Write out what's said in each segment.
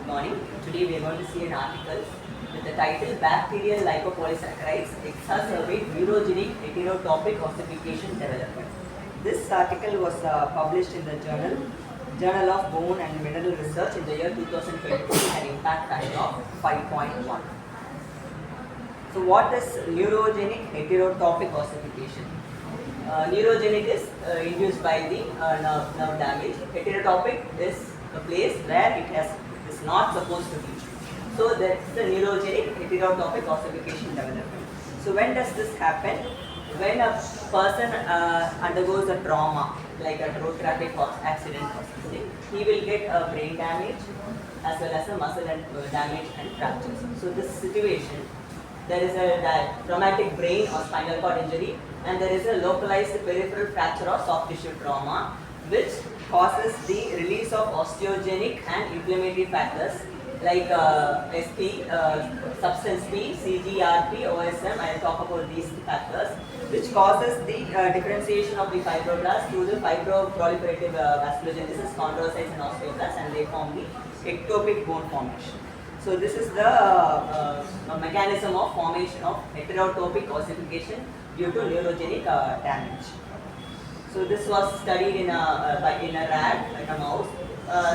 morning. Today we are going to see an article with the title Bacterial Lipopolysaccharides Exacerbate Neurogenic Heterotopic Ossification Development. This article was published in the Journal of Bone and Mineral Research in the year 2022 and impact factor of 5.1. So what is neurogenic heterotopic ossification? Neurogenic is induced by the nerve damage. Heterotopic is a place where is not supposed to be. So that's the neurogenic heterotopic ossification development. So when does this happen? When a person undergoes a trauma, like a road traffic accident or something, he will get a brain damage as well as a muscle and damage and fractures. So this situation, there is a traumatic brain or spinal cord injury, and there is a localized peripheral fracture or soft tissue trauma, which causes the release of osteogenic and inflammatory factors like SP, substance P, CGRP, OSM. I will talk about these factors, which causes the differentiation of the fibroblasts through the fibroproliferative vasculogenesis, chondrocytes and osteoblasts, and they form the ectopic bone formation. So this is the mechanism of formation of heterotopic ossification due to neurogenic damage. So this was studied in a rat, in a mouse.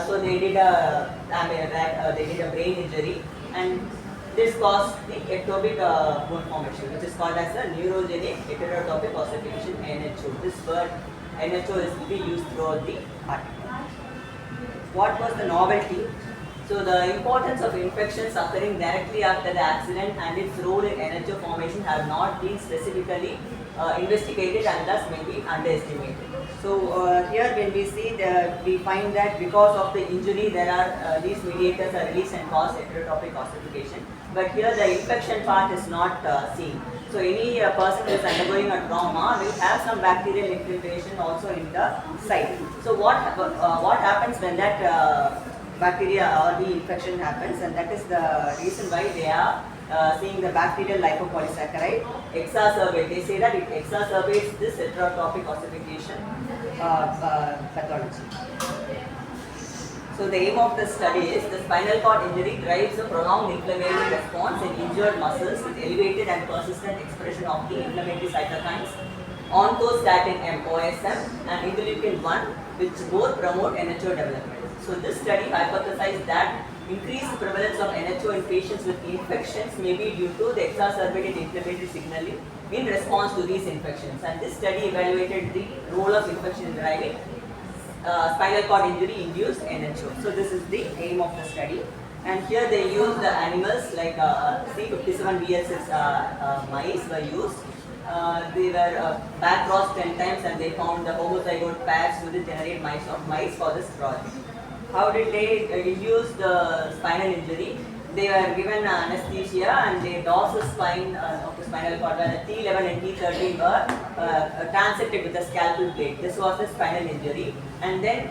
So they did a brain injury, and this caused the ectopic bone formation, which is called as the neurogenic heterotopic ossification (NHO). This word NHO is to be used throughout the article. What was the novelty? So the importance of infections occurring directly after the accident and its role in NHO formation have not been specifically investigated and thus may be underestimated. So here when we see we find that because of the injury there are these mediators are released and cause heterotopic ossification. But here the infection part is not seen. So any person who is undergoing a trauma will have some bacterial infiltration also in the site. So what happens when that bacteria or the infection happens, and that is the reason why they are seeing the bacterial lipopolysaccharide exacerbate. They say that it exacerbates this heterotopic ossification pathology. So the aim of the study is the spinal cord injury drives a prolonged inflammatory response in injured muscles with elevated and persistent expression of the inflammatory cytokines, oncostatin M, OSM, and interleukin-1, which both promote NHO development. So this study hypothesized that increased prevalence of NHO in patients with infections may be due to the exacerbated inflammatory signaling in response to these infections. And this study evaluated the role of infection in driving spinal cord injury induced NHO. So this is the aim of the study. And here they used the animals like C57BL6 mice were used. They were back crossed 10 times and they found the homozygote pairs to generate mice for this project. How did they use the spinal injury? They were given anesthesia and they dorsal spine of the spinal cord where the T11 and T13 were transected with a scalpel blade. This was the spinal injury. And then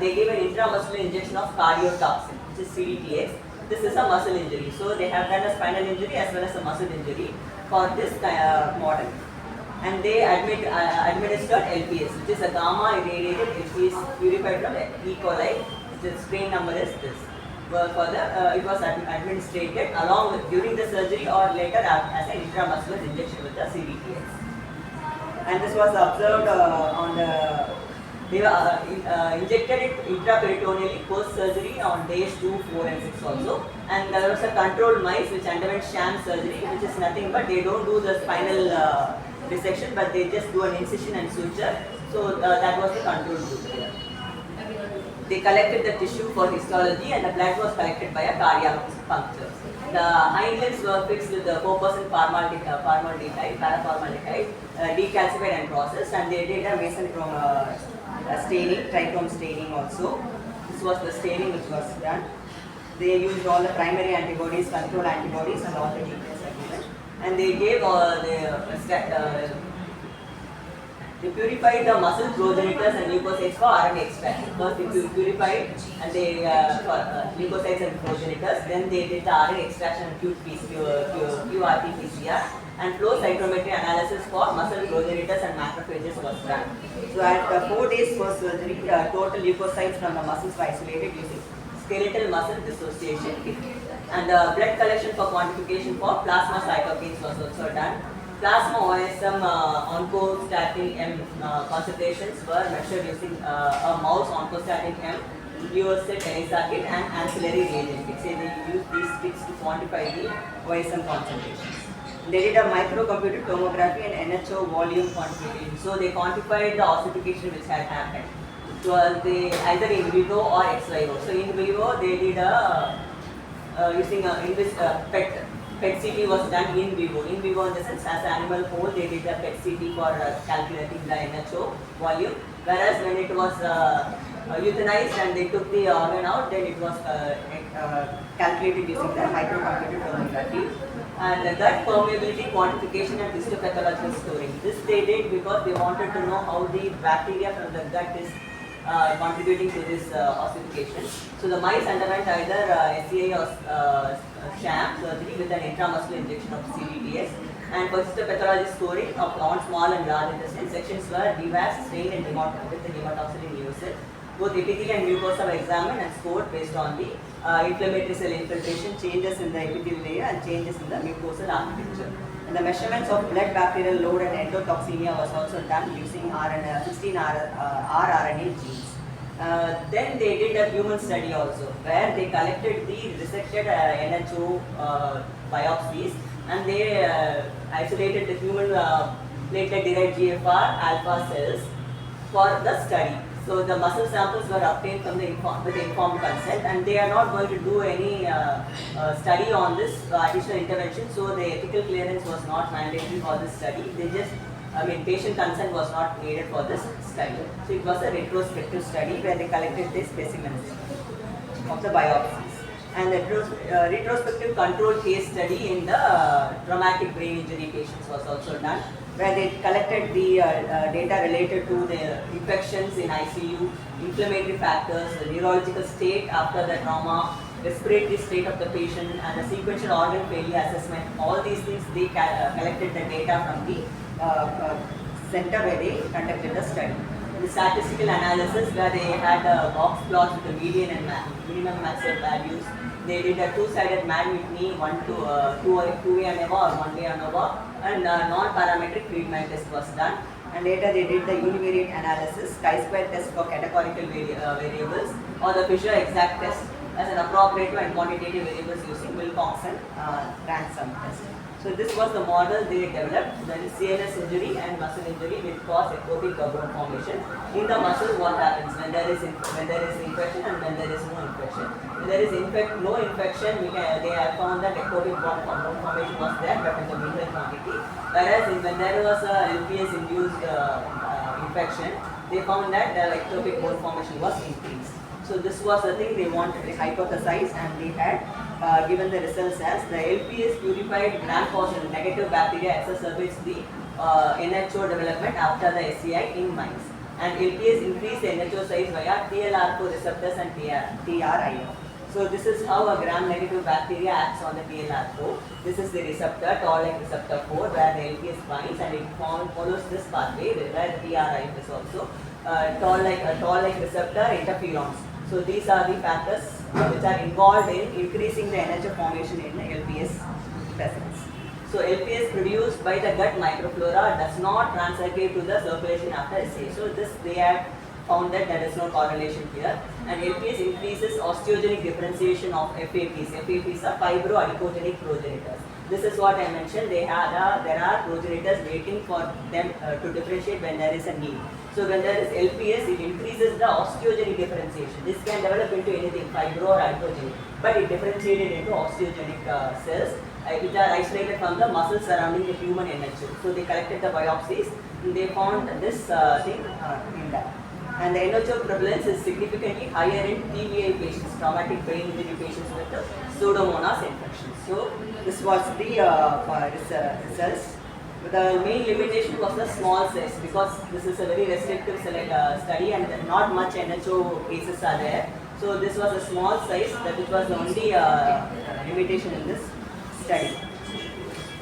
they gave an intramuscular injection of cardiotoxin, which is CDTX. This is a muscle injury. So they have done a spinal injury as well as a muscle injury for this model. And they administered LPS, which is a gamma irradiated LPS purified from E. coli. The strain number is this. It was administered along with during the surgery or later as an intramuscular injection with the CDTX. And this was observed they were injected it intraperitoneally post surgery on days 2, 4 and 6 also. And there was a controlled mice which underwent sham surgery, which is nothing but they don't do the spinal dissection, but they just do an incision and suture. So that was the control group here. They collected the tissue for histology and the blood was collected by a cardiac puncture. The hind limbs were fixed with the 4% paraformaldehyde, decalcified and processed, and they did a mesenchrome staining, trichrome staining also. This was the staining which was done. They used all the primary antibodies, control antibodies and all the details are given. And they gave they purified the muscle progenitors and leukocytes for RNA extraction. First they purified and they leukocytes and progenitors. Then they did the RNA extraction and qRT-PCR and flow cytometry analysis for muscle progenitors and macrophages was done. So at 4 days post surgery, total leukocytes from the muscles were isolated using skeletal muscle dissociation kit. And the blood collection for quantification for plasma cytokines was also done. Plasma OSM oncostatin M concentrations were measured using a mouse oncostatin M, Leucet ELISA kit and ancillary reagent kits. They used these kits to quantify the OSM concentrations. They did a microcomputed tomography and NHO volume quantification. So they quantified the ossification which had happened. So they either in vivo or ex vivo. So in vivo they did using PET. PET CT was done in vivo. In vivo in the sense as animal whole they did the PET CT for calculating the NHO volume. Whereas when it was euthanized and they took the organ out, then it was calculated using the microcomputed tomography. And the gut permeability quantification and histopathological storing. This they did because they wanted to know how the bacteria from the gut is contributing to this ossification. So the mice underwent either SCI or sham surgery with an intramuscular injection of CDTS. And for histopathology scoring of small and large intestine sections were devased, stained and with the hematoxylin Leucet. Both epithelial and mucosa were examined and scored based on the inflammatory cell infiltration, changes in the epithelial layer and changes in the mucosal architecture. And the measurements of blood bacterial load and endotoxemia was also done using 16 rRNA genes. Then they did a human study also where they collected the resected NHO biopsies and they isolated the human platelet-derived GFR alpha cells for the study. So the muscle samples were obtained from with informed consent, and they are not going to do any study on this additional intervention. So the ethical clearance was not mandatory for this study. They just, patient consent was not needed for this study. So it was a retrospective study where they collected the specimens of the biopsies. And the retrospective controlled case study in the traumatic brain injury patients was also done, where they collected the data related to the infections in ICU, inflammatory factors, the neurological state after the trauma, respiratory state of the patient, and the sequential organ failure assessment. All these things they collected the data from the center where they conducted the study. The statistical analysis where they had box plots with the median and minimum maximum values. They did a two-sided man-whitney, two-way ANOVA or one-way ANOVA, and non-parametric Friedman test was done. And later they did the univariate analysis, chi-square test for categorical variables, or the Fisher exact test as an appropriate and quantitative variables using Wilcoxon ransom test. So this was the model they developed. That is CNS injury and muscle injury will cause ectopic bone formation. In the muscle, what happens when there is infection and when there is no infection? When there is no infection, they have found that ectopic bone formation was there, but in the minimal quantity. Whereas when there was a LPS-induced infection, they found that the ectopic bone formation was increased. So this was the thing they wanted to hypothesize, and they had given the results as the LPS purified gram-positive negative bacteria exacerbates the NHO development after the SCI in mice. And LPS increased the NHO size via TLR4 receptors and TRIO. So this is how a gram-negative bacteria acts on the TLR4. This is the receptor, toll-like receptor 4, where the LPS binds and it follows this pathway where the TRIO is also toll-like receptor interferons. So these are the factors which are involved in increasing the NHO formation in the LPS presence. So LPS produced by the gut microflora does not transcirculate to the circulation after SCI. So this they have found that there is no correlation here. And LPS increases osteogenic differentiation of FAPs. FAPs are fibroadipogenic progenitors. This is what I mentioned. There are progenitors waiting for them to differentiate when there is a need. So when there is LPS, it increases the osteogenic differentiation. This can develop into anything, fibro or adipogenic, but it differentiated into osteogenic cells which are isolated from the muscles surrounding the human NHO. So they collected the biopsies and they found this thing in that. And the NHO prevalence is significantly higher in TBI patients, traumatic brain injury patients with the Pseudomonas infection. So this was the results. The main limitation was the small size, because this is a very restrictive study and not much NHO cases are there. So this was a small size, that which was the only limitation in this study.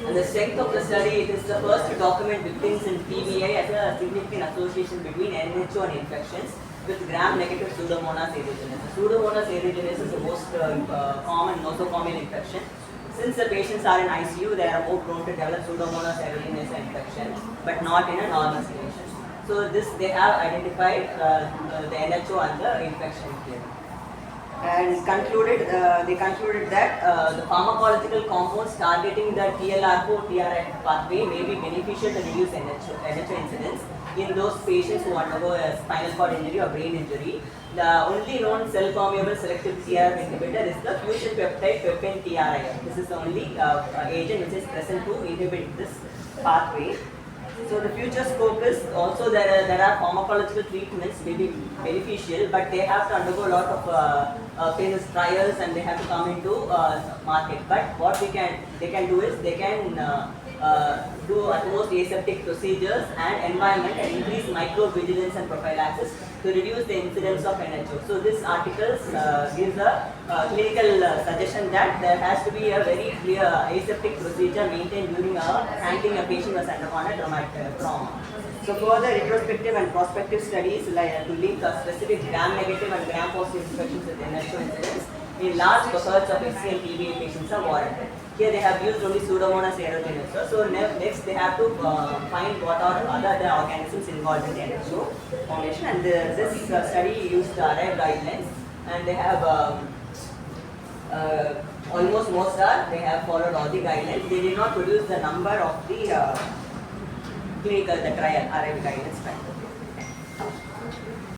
And the strength of the study, it is the first to document victims in TBI as a significant association between NHO and infections, with gram-negative Pseudomonas aeruginosa. Pseudomonas aeruginosa is the most common, nosocomial infection. Since the patients are in ICU, they are more prone to develop Pseudomonas aeruginosa infection, but not in a normal situation. So this they have identified the NHO and the infection here. And they concluded that the pharmacological compounds targeting the TLR4 TRF pathway may be beneficial to reduce NHO incidence in those patients who undergo a spinal cord injury or brain injury. The only known cell permeable selective TRF inhibitor is the fusion peptide pepin TRIF. This is the only agent which is present to inhibit this pathway. So the future scope is also there are pharmacological treatments may be beneficial, but they have to undergo a lot of famous trials and they have to come into market. But what they can do is they can do at most aseptic procedures and environment and increase microvigilance and prophylaxis to reduce the incidence of NHO. So this article gives a clinical suggestion that there has to be a very clear aseptic procedure maintained during handling a patient who has undergone a traumatic trauma. So further retrospective and prospective studies to link specific gram-negative and gram-positive infections with NHO incidence in large cohorts of SC and TBA patients are warranted. Here they have used only Pseudomonas aeruginosa. So next they have to find what are other organisms involved in the NHO formation, and this study used the ARRIVE guidelines, and they have almost most they have followed all the guidelines. They did not produce the number of the clinical, the trial ARRIVE guidelines trial.